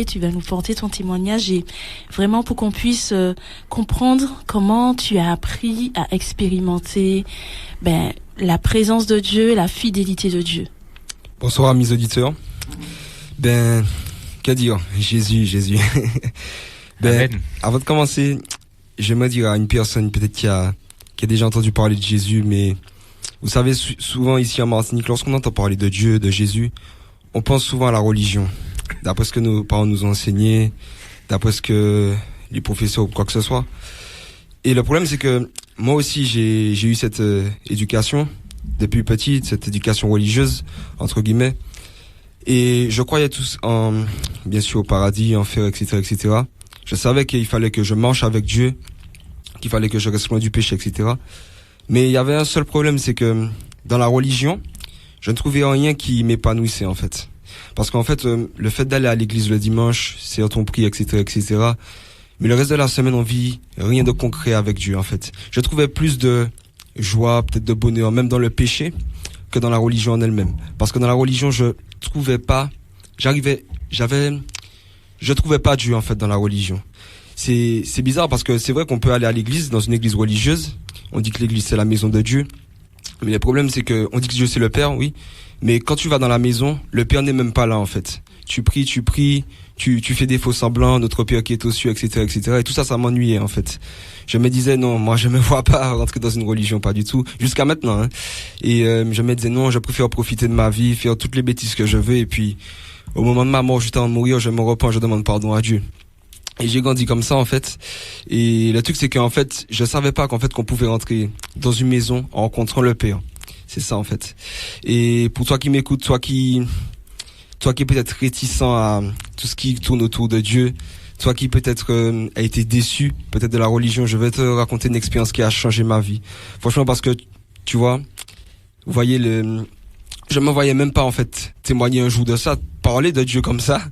Tu vas nous porter ton témoignage et vraiment pour qu'on puisse comprendre comment tu as appris à expérimenter la présence de Dieu, la fidélité de Dieu. Bonsoir mes auditeurs. Qu'à dire? Jésus. Amen. Avant de commencer, j'aimerais dire à une personne peut-être qui a déjà entendu parler de Jésus, mais vous savez, souvent ici en Martinique, lorsqu'on entend parler de Dieu, de Jésus, on pense souvent à la religion. D'après ce que nos parents nous ont enseigné, d'après ce que les professeurs ou quoi que ce soit. Et le problème, c'est que moi aussi, j'ai eu cette éducation depuis petit, cette éducation religieuse, entre guillemets. Et je croyais tous bien sûr, au paradis, en enfer, etc. Je savais qu'il fallait que je marche avec Dieu, qu'il fallait que je reste loin du péché, etc. Mais il y avait un seul problème, c'est que dans la religion, je ne trouvais rien qui m'épanouissait, en fait. Parce qu'en fait, le fait d'aller à l'église le dimanche, c'est on prie, etc. Mais le reste de la semaine, on vit rien de concret avec Dieu, en fait. Je trouvais plus de joie, peut-être de bonheur, même dans le péché, que dans la religion en elle-même. Parce que dans la religion, je trouvais pas Dieu, en fait, dans la religion. C'est bizarre parce que c'est vrai qu'on peut aller à l'église, dans une église religieuse. On dit que l'église, c'est la maison de Dieu. Mais le problème, c'est que on dit que Dieu, c'est le Père, oui. Mais quand tu vas dans la maison, le Père n'est même pas là, en fait. Tu pries, tu fais des faux semblants, notre Père qui est aux cieux, etc. Et tout ça, ça m'ennuyait, en fait. Je me disais, non, moi, je me vois pas rentrer dans une religion, pas du tout. Jusqu'à maintenant, hein. Et je me disais, non, je préfère profiter de ma vie, faire toutes les bêtises que je veux. Et puis, au moment de ma mort, juste avant de mourir, je me repens, je demande pardon à Dieu. Et j'ai grandi comme ça, en fait. Et le truc, c'est qu'en fait, je savais pas qu'on pouvait rentrer dans une maison en rencontrant le Père. C'est ça, en fait. Et pour toi qui m'écoutes, toi qui est peut-être réticent à tout ce qui tourne autour de Dieu, toi qui peut-être a été déçu peut-être de la religion, je vais te raconter une expérience qui a changé ma vie. Franchement, parce que, tu vois, vous voyez, je me voyais même pas, en fait, témoigner un jour de ça, parler de Dieu comme ça,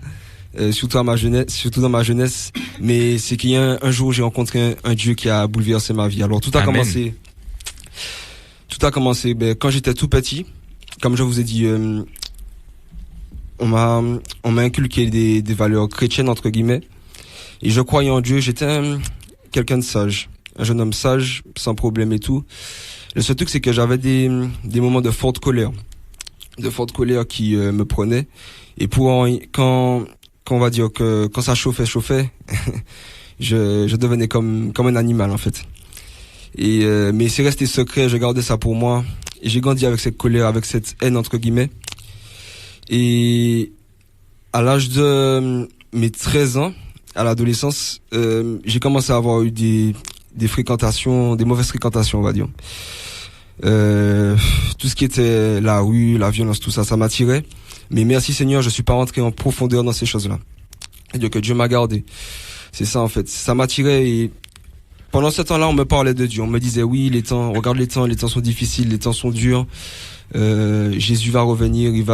surtout dans ma jeunesse. Mais c'est qu'il y a un jour, j'ai rencontré un Dieu qui a bouleversé ma vie. Alors, tout a commencé quand j'étais tout petit. Comme je vous ai dit, on m'a inculqué des valeurs chrétiennes, entre guillemets. Et je croyais en Dieu. J'étais quelqu'un de sage. Un jeune homme sage, sans problème et tout. Le seul truc, c'est que j'avais des moments de forte colère. De forte colère qui me prenaient. Et quand on va dire que quand ça chauffait, je devenais comme un animal, en fait. Et mais c'est resté secret, je gardais ça pour moi. Et j'ai grandi avec cette colère, avec cette haine, entre guillemets. Et à l'âge de mes 13 ans, à l'adolescence, j'ai commencé à avoir eu des fréquentations, des mauvaises fréquentations, on va dire. Tout ce qui était la rue, la violence, tout ça, ça m'attirait. Mais merci Seigneur, je suis pas rentré en profondeur dans ces choses-là. C'est-à-dire que Dieu m'a gardé. C'est ça, en fait. Ça m'attirait et pendant ce temps-là, on me parlait de Dieu. On me disait, oui, les temps sont difficiles, les temps sont durs. Jésus va revenir, il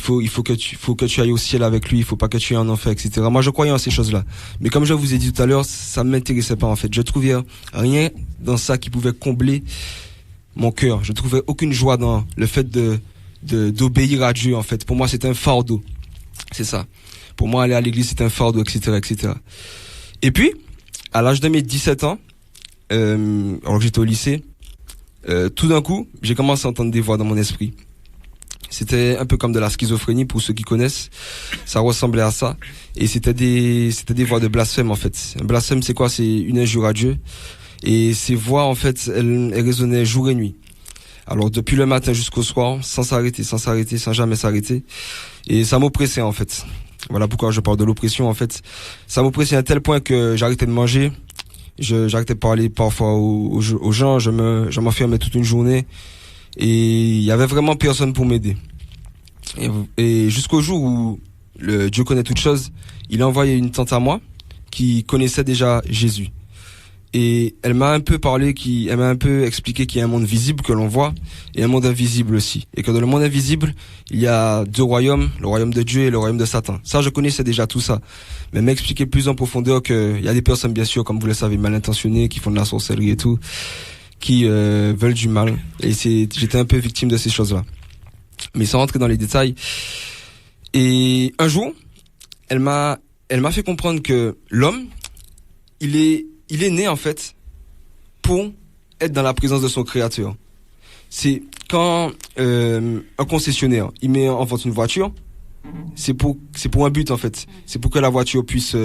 faut que tu ailles au ciel avec lui, il faut pas que tu aies un enfer, etc. Moi, je croyais en ces choses-là. Mais comme je vous ai dit tout à l'heure, ça m'intéressait pas, en fait. Je trouvais rien dans ça qui pouvait combler mon cœur. Je trouvais aucune joie dans le fait d'obéir à Dieu, en fait. Pour moi, c'était un fardeau. C'est ça. Pour moi, aller à l'église, c'était un fardeau, etc. Et puis, à l'âge de mes 17 ans, alors que j'étais au lycée, tout d'un coup, j'ai commencé à entendre des voix dans mon esprit. C'était un peu comme de la schizophrénie pour ceux qui connaissent. Ça ressemblait à ça. Et c'était des voix de blasphème, en fait. Un blasphème, c'est quoi? C'est une injure à Dieu. Et ces voix, en fait, elles résonnaient jour et nuit. Alors, depuis le matin jusqu'au soir, sans s'arrêter, sans jamais s'arrêter. Et ça m'oppressait, en fait. Voilà pourquoi je parle de l'oppression, en fait. Ça m'oppressait à tel point que j'arrêtais de manger. J'arrêtais de parler parfois aux gens. Je m'enfermais toute une journée. Et il y avait vraiment personne pour m'aider. Et jusqu'au jour où le Dieu connaît toutes choses, il a envoyé une tante à moi qui connaissait déjà Jésus. Et elle m'a un peu expliqué qu'il y a un monde visible que l'on voit et un monde invisible aussi. Et que dans le monde invisible, il y a deux royaumes, le royaume de Dieu et le royaume de Satan. Ça, je connaissais déjà tout ça. Mais elle m'a expliqué plus en profondeur qu'il y a des personnes, bien sûr, comme vous le savez, mal intentionnées, qui font de la sorcellerie et tout, qui veulent du mal. Et j'étais un peu victime de ces choses-là. Mais sans rentrer dans les détails. Et un jour, elle m'a elle m'a fait comprendre que l'homme, il est né en fait pour être dans la présence de son créateur. C'est quand un concessionnaire, il met en vente une voiture, c'est pour un but en fait. C'est pour que la voiture puisse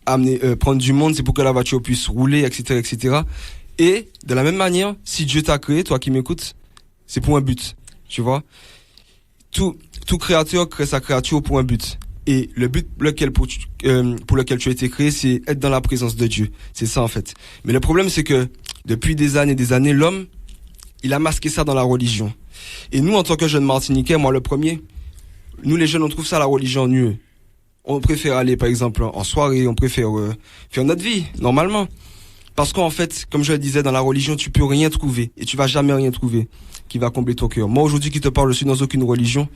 prendre du monde, c'est pour que la voiture puisse rouler, etc., etc. Et de la même manière, si Dieu t'a créé, toi qui m'écoutes, c'est pour un but, tu vois. Tout créateur crée sa créature pour un but. Et le but pour lequel tu as été créé, c'est être dans la présence de Dieu. C'est ça en fait. Mais le problème, c'est que depuis des années, l'homme, il a masqué ça dans la religion. Et nous, en tant que jeunes Martiniquais, moi le premier, nous les jeunes, on trouve ça la religion ennuyeux. On préfère aller, par exemple, en soirée, on préfère faire notre vie, normalement. Parce qu'en fait, comme je le disais, dans la religion, tu peux rien trouver. Et tu vas jamais rien trouver qui va combler ton cœur. Moi, aujourd'hui, qui te parle, je suis dans aucune religion.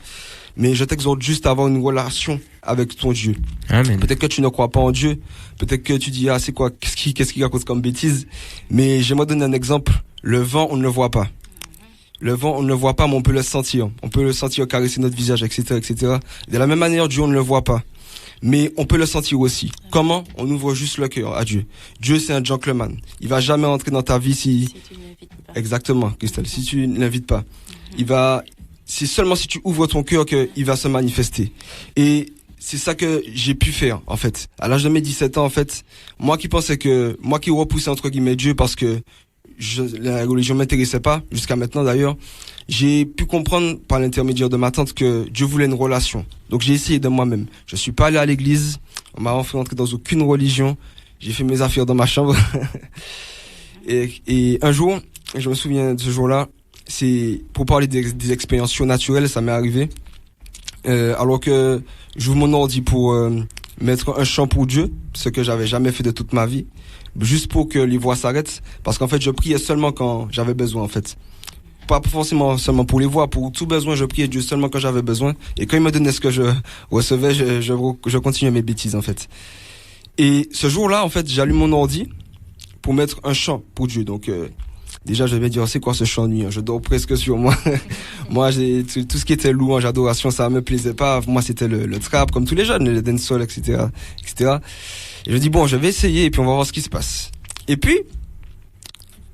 Mais je t'exhorte juste à avoir une relation avec ton Dieu. Amen. Peut-être que tu ne crois pas en Dieu. Peut-être que tu dis, ah, c'est quoi, qu'est-ce qu'il raconte comme bêtise? Mais j'aimerais donner un exemple. Le vent, on ne le voit pas. Le vent, on ne le voit pas, mais on peut le sentir. On peut le sentir caresser notre visage, etc., etc. De la même manière, Dieu, on ne le voit pas. Mais on peut le sentir aussi. Comment? On ouvre juste le cœur à Dieu. Dieu, c'est un gentleman. Il va jamais entrer dans ta vie si tu ne l'invites pas. Exactement, Christelle. Si tu ne l'invites pas. C'est seulement si tu ouvres ton cœur qu'il va se manifester. Et c'est ça que j'ai pu faire, en fait. À l'âge de mes 17 ans, en fait, moi qui repoussais entre guillemets Dieu parce que la religion m'intéressait pas, jusqu'à maintenant d'ailleurs, j'ai pu comprendre par l'intermédiaire de ma tante que Dieu voulait une relation. Donc j'ai essayé de moi-même. Je suis pas allé à l'église, on m'a fait entrer dans aucune religion, j'ai fait mes affaires dans ma chambre. et un jour, je me souviens de ce jour-là, c'est pour parler des expériences surnaturelles, ça m'est arrivé. Alors que j'ouvre mon ordi pour mettre un chant pour Dieu, ce que j'avais jamais fait de toute ma vie, juste pour que les voix s'arrêtent, parce qu'en fait je priais seulement quand j'avais besoin en fait. Pas forcément seulement pour les voix, pour tout besoin je priais Dieu seulement quand j'avais besoin, et quand il me donnait ce que je recevais, je continuais mes bêtises en fait. Et ce jour-là en fait j'allume mon ordi pour mettre un chant pour Dieu, donc déjà je vais dire c'est quoi ce chant de nuit, je dors presque sur moi. Moi j'ai tout ce qui était louange, adoration, ça me plaisait pas, moi c'était le trap comme tous les jeunes, le dancehall, etc., etc. Et je dis bon, je vais essayer et puis on va voir ce qui se passe. Et puis,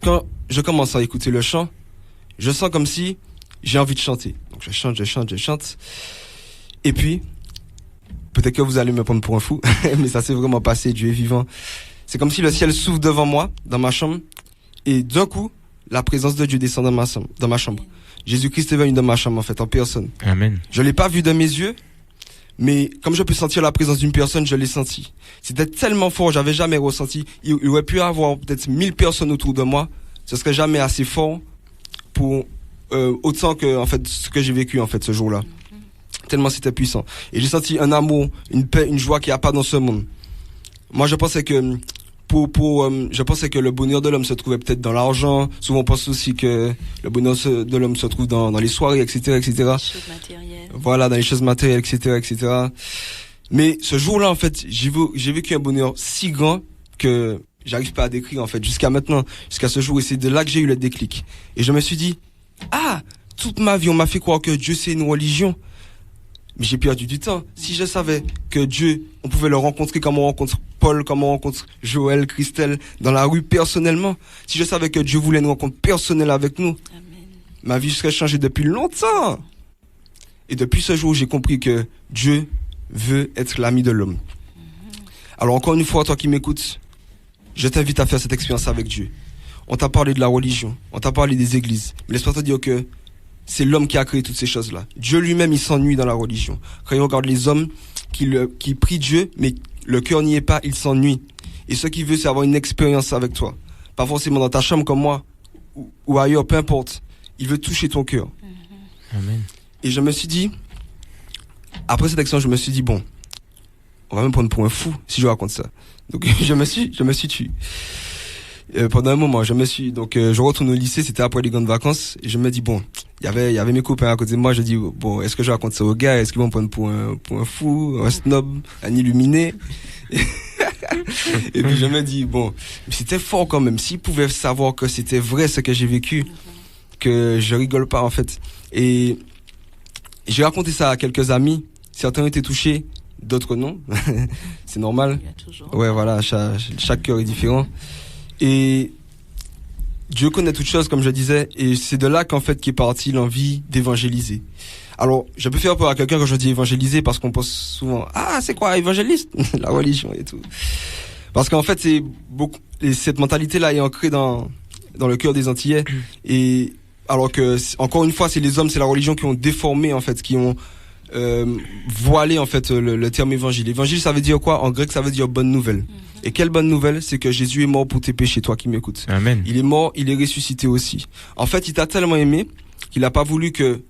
quand je commence à écouter le chant, je sens comme si j'ai envie de chanter. Donc je chante. Et puis, peut-être que vous allez me prendre pour un fou, mais ça s'est vraiment passé, Dieu est vivant. C'est comme si le ciel s'ouvre devant moi, dans ma chambre, et d'un coup, la présence de Dieu descend dans ma chambre. Jésus-Christ est venu dans ma chambre en fait, en personne. Amen. Je l'ai pas vu de mes yeux, mais comme je peux sentir la présence d'une personne, je l'ai senti. C'était tellement fort, j'avais jamais ressenti. Il aurait pu y avoir peut-être 1000 personnes autour de moi. Ce serait jamais assez fort pour autant que en fait ce que j'ai vécu en fait ce jour-là. Tellement c'était puissant. Et j'ai senti un amour, une paix, une joie qu'il n'y a pas dans ce monde. Moi, je pensais que je pensais que le bonheur de l'homme se trouvait peut-être dans l'argent. Souvent, on pense aussi que le bonheur de l'homme se trouve dans les soirées, etc., etc. Les choses matérielles. Voilà, dans les choses matérielles, etc., etc. Mais ce jour-là, en fait, j'ai vécu un bonheur si grand que j'arrive pas à décrire, en fait, jusqu'à maintenant, jusqu'à ce jour. Et c'est de là que j'ai eu le déclic. Et je me suis dit, toute ma vie, on m'a fait croire que Dieu, c'est une religion. Mais j'ai perdu du temps. Si je savais que Dieu, on pouvait le rencontrer comme on rencontre Paul, comme on rencontre Joël, Christelle, dans la rue personnellement. Si je savais que Dieu voulait une rencontre personnelle avec nous, Amen. Ma vie serait changée depuis longtemps. Et depuis ce jour, j'ai compris que Dieu veut être l'ami de l'homme. Alors encore une fois, toi qui m'écoutes, je t'invite à faire cette expérience avec Dieu. On t'a parlé de la religion, on t'a parlé des églises. Mais laisse-moi te dire que c'est l'homme qui a créé toutes ces choses-là. Dieu lui-même, il s'ennuie dans la religion. Quand il regarde les hommes qui prient Dieu, mais le cœur n'y est pas, il s'ennuie. Et ce qu'il veut, c'est avoir une expérience avec toi. Pas forcément dans ta chambre comme moi, ou ailleurs, peu importe. Il veut toucher ton cœur. Amen. Et je me suis dit, après cette expérience, je me suis dit, bon, on va me prendre pour un fou si je raconte ça. Donc je me suis tué. Pendant un moment, je retourne au lycée, c'était après les grandes vacances, et je me dis, bon, il y avait mes copains à côté de moi, je dis, bon, est-ce que je raconte ça aux gars, est-ce qu'ils vont me prendre pour un fou, un snob, un illuminé? Et puis je me dis, bon, c'était fort quand même, s'ils pouvaient savoir que c'était vrai ce que j'ai vécu, que je rigole pas en fait. Et j'ai raconté ça à quelques amis, certains ont été touchés, d'autres non. C'est normal. Il y a toujours. Ouais, voilà, chaque cœur est différent. Et Dieu connaît toutes choses, comme je disais, et c'est de là qu'en fait qu'est partie l'envie d'évangéliser. Alors, je peux faire peur à quelqu'un quand je dis évangéliser, parce qu'on pense souvent, ah, c'est quoi, évangéliste? La religion et tout. Parce qu'en fait, c'est beaucoup, et cette mentalité-là est ancrée dans le cœur des Antillais. Et, alors que, encore une fois, c'est les hommes, c'est la religion qui ont déformé, en fait, qui ont, voilé, en fait, le terme évangile. Évangile, ça veut dire quoi? En grec, ça veut dire bonne nouvelle. Et quelle bonne nouvelle? C'est que Jésus est mort pour tes péchés, toi qui m'écoutes. Amen. Il est mort, il est ressuscité aussi. En fait, il t'a tellement aimé qu'il a pas voulu que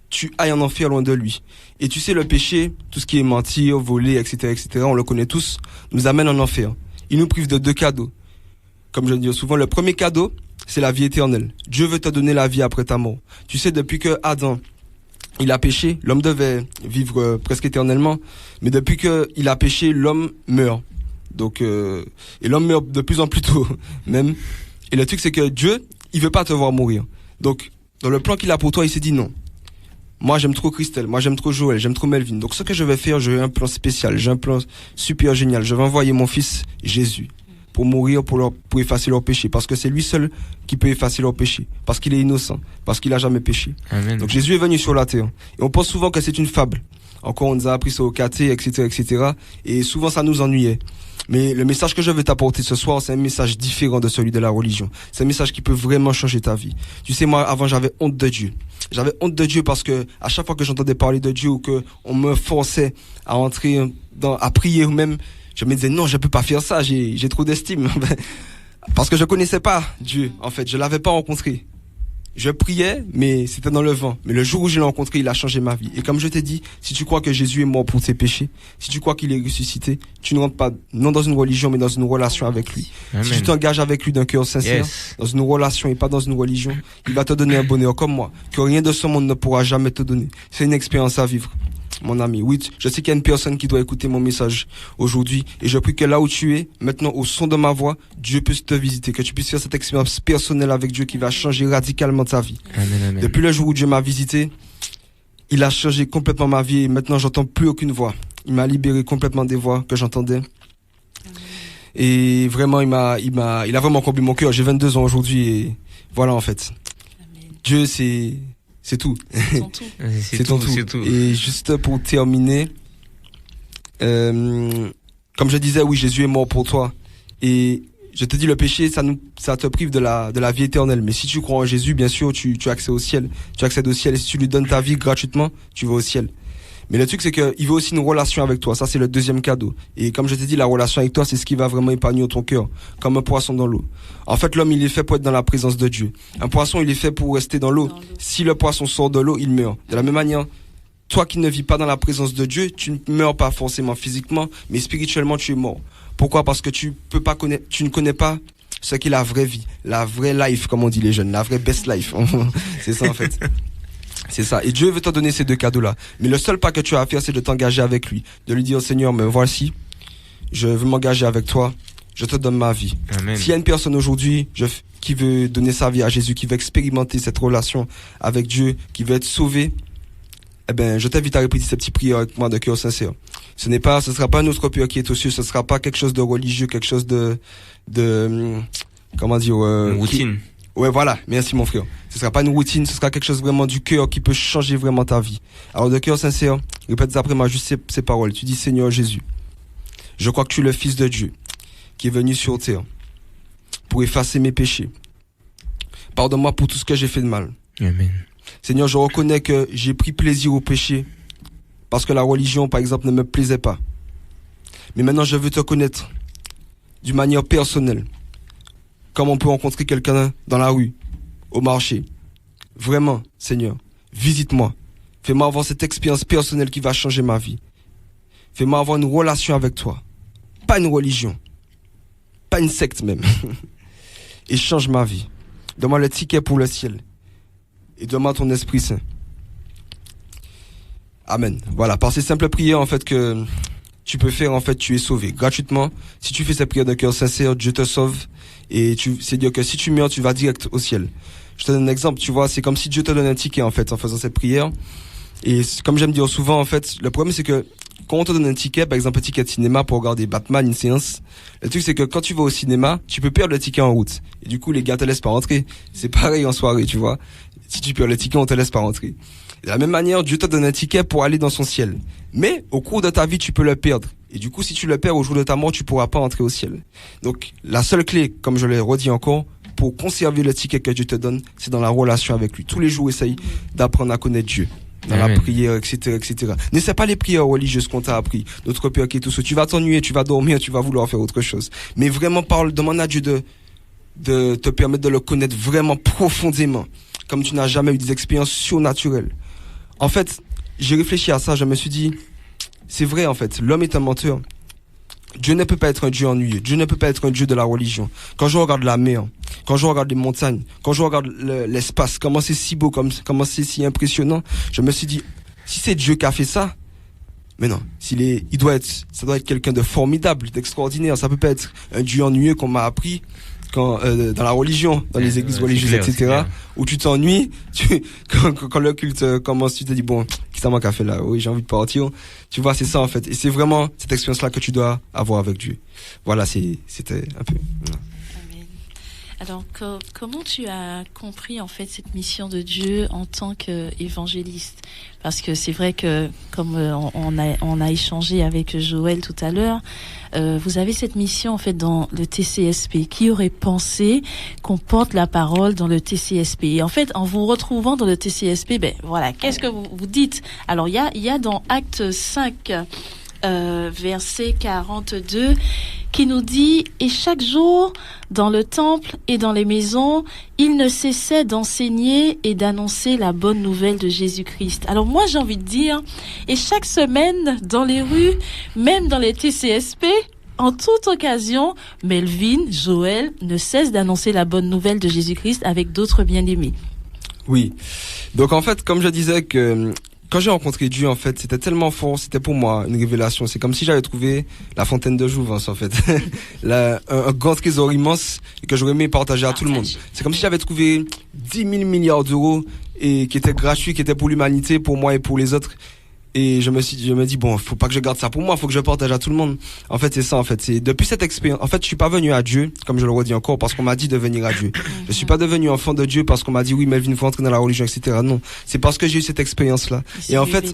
tu ailles en enfer loin de lui. Et tu sais, le péché, tout ce qui est mentir, voler, etc., on le connaît tous, nous amène en enfer. Il nous prive de 2 cadeaux. Comme je le dis souvent, le premier cadeau, c'est la vie éternelle. Dieu veut te donner la vie après ta mort. Tu sais, depuis que Adam, il a péché, l'homme devait vivre presque éternellement. Mais depuis que il a péché, l'homme meurt. Donc, et l'homme meurt de plus en plus tôt, même. Et le truc, c'est que Dieu, il veut pas te voir mourir. Donc, dans le plan qu'il a pour toi, il s'est dit non. Moi, j'aime trop Christelle, moi, j'aime trop Joël, j'aime trop Melvin. Donc, ce que je vais faire, j'ai un plan spécial, j'ai un plan super génial. Je vais envoyer mon fils Jésus pour mourir, pour effacer leurs péchés. Parce que c'est lui seul qui peut effacer leurs péchés. Parce qu'il est innocent. Parce qu'il a jamais péché. Amen. Donc, Jésus est venu sur la terre. Et on pense souvent que c'est une fable. Encore, on nous a appris ça au caté, etc. Et souvent, ça nous ennuyait. Mais le message que je veux t'apporter ce soir, c'est un message différent de celui de la religion. C'est un message qui peut vraiment changer ta vie. Tu sais, moi, avant, j'avais honte de Dieu. J'avais honte de Dieu parce que à chaque fois que j'entendais parler de Dieu ou que on me forçait à entrer à prier ou même, je me disais non, je peux pas faire ça, j'ai trop d'estime. Parce que je connaissais pas Dieu, en fait, je l'avais pas rencontré. Je priais, mais c'était dans le vent. Mais le jour où je l'ai rencontré, il a changé ma vie. Et comme je t'ai dit, si tu crois que Jésus est mort pour tes péchés, si tu crois qu'il est ressuscité, tu ne rentres pas, non dans une religion, mais dans une relation avec lui. Amen. Si tu t'engages avec lui d'un cœur sincère, Yes. dans une relation et pas dans une religion, il va te donner un bonheur comme moi, que rien de ce monde ne pourra jamais te donner. C'est une expérience à vivre, mon ami. Oui, je sais qu'il y a une personne qui doit écouter mon message aujourd'hui, et je prie que là où tu es, maintenant au son de ma voix, Dieu puisse te visiter, que tu puisses faire cette expérience personnelle avec Dieu qui va changer radicalement ta vie. Amen, amen. Depuis le jour où Dieu m'a visité, il a changé complètement ma vie et maintenant j'entends plus aucune voix. Il m'a libéré complètement des voix que j'entendais. Et vraiment, il a vraiment comblé mon cœur. J'ai 22 ans aujourd'hui et voilà, en fait. Amen. Dieu, c'est tout. Ton tout. C'est tout, c'est tout. Et juste pour terminer, comme je disais, oui, Jésus est mort pour toi. Et je te dis, le péché, ça te prive de la vie éternelle. Mais si tu crois en Jésus, bien sûr, tu accèdes au ciel. Tu accèdes au ciel et si tu lui donnes ta vie gratuitement, tu vas au ciel. Mais le truc, c'est qu'il veut aussi une relation avec toi. Ça, c'est le deuxième cadeau. Et comme je t'ai dit, la relation avec toi, c'est ce qui va vraiment épanouir ton cœur. Comme un poisson dans l'eau. En fait, l'homme, il est fait pour être dans la présence de Dieu. Un poisson, il est fait pour rester dans l'eau. Si le poisson sort de l'eau, il meurt. De la même manière, toi qui ne vis pas dans la présence de Dieu, tu ne meurs pas forcément physiquement, mais spirituellement, tu es mort. Pourquoi? Parce que tu ne connais pas ce qu'est la vraie vie. La vraie life, comme on dit les jeunes. La vraie best life. C'est ça, en fait. C'est ça. Et Dieu veut te donner ces 2 cadeaux-là. Mais le seul pas que tu as à faire, c'est de t'engager avec lui. De lui dire, Seigneur, me voici. Je veux m'engager avec toi. Je te donne ma vie. Amen. S'il y a une personne aujourd'hui qui veut donner sa vie à Jésus, qui veut expérimenter cette relation avec Dieu, qui veut être sauvé, eh ben, je t'invite à répéter cette petite prière avec moi de cœur sincère. Ce sera pas notre Père qui est aux cieux, ce sera pas quelque chose de religieux, quelque chose de comment dire, Une routine. Ouais, voilà. Merci, mon frère. Ce sera pas une routine, ce sera quelque chose vraiment du cœur qui peut changer vraiment ta vie. Alors, de cœur sincère, répète après moi juste ces paroles. Tu dis, Seigneur Jésus, je crois que tu es le Fils de Dieu qui est venu sur terre pour effacer mes péchés. Pardonne-moi pour tout ce que j'ai fait de mal. Amen. Seigneur, je reconnais que j'ai pris plaisir au péché parce que la religion, par exemple, ne me plaisait pas. Mais maintenant, je veux te connaître d'une manière personnelle. Comme on peut rencontrer quelqu'un dans la rue, au marché. Vraiment, Seigneur, visite-moi. Fais-moi avoir cette expérience personnelle qui va changer ma vie. Fais-moi avoir une relation avec toi. Pas une religion. Pas une secte même. Et change ma vie. Donne-moi le ticket pour le ciel. Et donne-moi ton Esprit Saint. Amen. Voilà, par ces simples prières, en fait, que tu peux faire, en fait, tu es sauvé gratuitement. Si tu fais cette prière de cœur sincère, Dieu te sauve. Et c'est dire que si tu meurs, tu vas direct au ciel. Je te donne un exemple, tu vois, c'est comme si Dieu te donne un ticket, en fait, en faisant cette prière. Et comme j'aime dire souvent, en fait, le problème, c'est que quand on te donne un ticket, par exemple un ticket de cinéma pour regarder Batman, une séance, le truc c'est que quand tu vas au cinéma, tu peux perdre le ticket en route. Et du coup, les gars te laissent pas rentrer. C'est pareil en soirée, tu vois. Si tu perds le ticket, on te laisse pas rentrer. De la même manière, Dieu te donne un ticket pour aller dans son ciel. Mais au cours de ta vie, tu peux le perdre. Et du coup, si tu le perds au jour de ta mort, tu pourras pas entrer au ciel. Donc, la seule clé, comme je l'ai redit encore, pour conserver le ticket que Dieu te donne, c'est dans la relation avec lui. Tous les jours, essaye d'apprendre à connaître Dieu. Dans la prière, etc., etc. Ne sais pas les prières religieuses qu'on t'a appris. Notre Père qui est tout ce. Tu vas t'ennuyer, tu vas dormir, tu vas vouloir faire autre chose. Mais vraiment, demande à Dieu de te permettre de le connaître vraiment profondément. Comme tu n'as jamais eu des expériences surnaturelles. En fait, j'ai réfléchi à ça, je me suis dit, c'est vrai, en fait, l'homme est un menteur. Dieu ne peut pas être un Dieu ennuyeux. Dieu ne peut pas être un Dieu de la religion. Quand je regarde la mer, quand je regarde les montagnes, quand je regarde l'espace, comment c'est si beau, comment c'est si impressionnant, je me suis dit, si c'est Dieu qui a fait ça, mais non, ça doit être quelqu'un de formidable, d'extraordinaire. Ça peut pas être un Dieu ennuyeux qu'on m'a appris dans la religion, dans les églises religieuses, etc., où tu t'ennuies, quand le culte commence, tu te dis, bon, qu'est-ce que ça m'a fait là? Oui, j'ai envie de partir. Tu vois, c'est ça, en fait. Et c'est vraiment cette expérience-là que tu dois avoir avec Dieu. Voilà, c'était un peu, voilà. Alors, comment tu as compris en fait cette mission de Dieu en tant qu'évangéliste? Parce que c'est vrai que, comme on a échangé avec Joël tout à l'heure, vous avez cette mission en fait dans le TCSP. Qui aurait pensé qu'on porte la parole dans le TCSP? Et en fait, en vous retrouvant dans le TCSP, ben voilà, qu'est-ce que vous dites? Alors, il y a dans Acte 5, verset 42, qui nous dit « Et chaque jour, dans le temple et dans les maisons, il ne cessait d'enseigner et d'annoncer la bonne nouvelle de Jésus-Christ. » Alors moi, j'ai envie de dire, et chaque semaine, dans les rues, même dans les TCSP, en toute occasion, Melvin, Joël, ne cesse d'annoncer la bonne nouvelle de Jésus-Christ avec d'autres bien-aimés. Oui. Donc en fait, comme je disais que quand j'ai rencontré Dieu, en fait, c'était tellement fort, c'était pour moi une révélation. C'est comme si j'avais trouvé la fontaine de Jouvence, en fait. Un grand trésor immense et que j'aurais aimé partager à tout le monde. C'est comme si j'avais trouvé 10 000 milliards d'euros et qui étaient gratuits, qui étaient pour l'humanité, pour moi et pour les autres. Et je me dis, bon, faut pas que je garde ça pour moi, faut que je partage à tout le monde. En fait, c'est ça, en fait. C'est depuis cette expérience. En fait, je suis pas venu à Dieu, comme je le redis encore, parce qu'on m'a dit de venir à Dieu. Je suis pas devenu enfant de Dieu parce qu'on m'a dit, oui, Melvin, faut entrer dans la religion, etc. Non. C'est parce que j'ai eu cette expérience-là. Et en fait,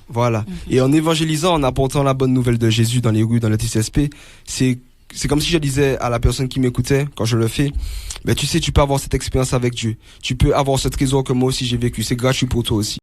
voilà. Et en évangélisant, en apportant la bonne nouvelle de Jésus dans les rues, dans le TCSP, c'est comme si je disais à la personne qui m'écoutait, quand je le fais, ben, tu sais, tu peux avoir cette expérience avec Dieu. Tu peux avoir ce trésor que moi aussi j'ai vécu. C'est gratuit pour toi aussi.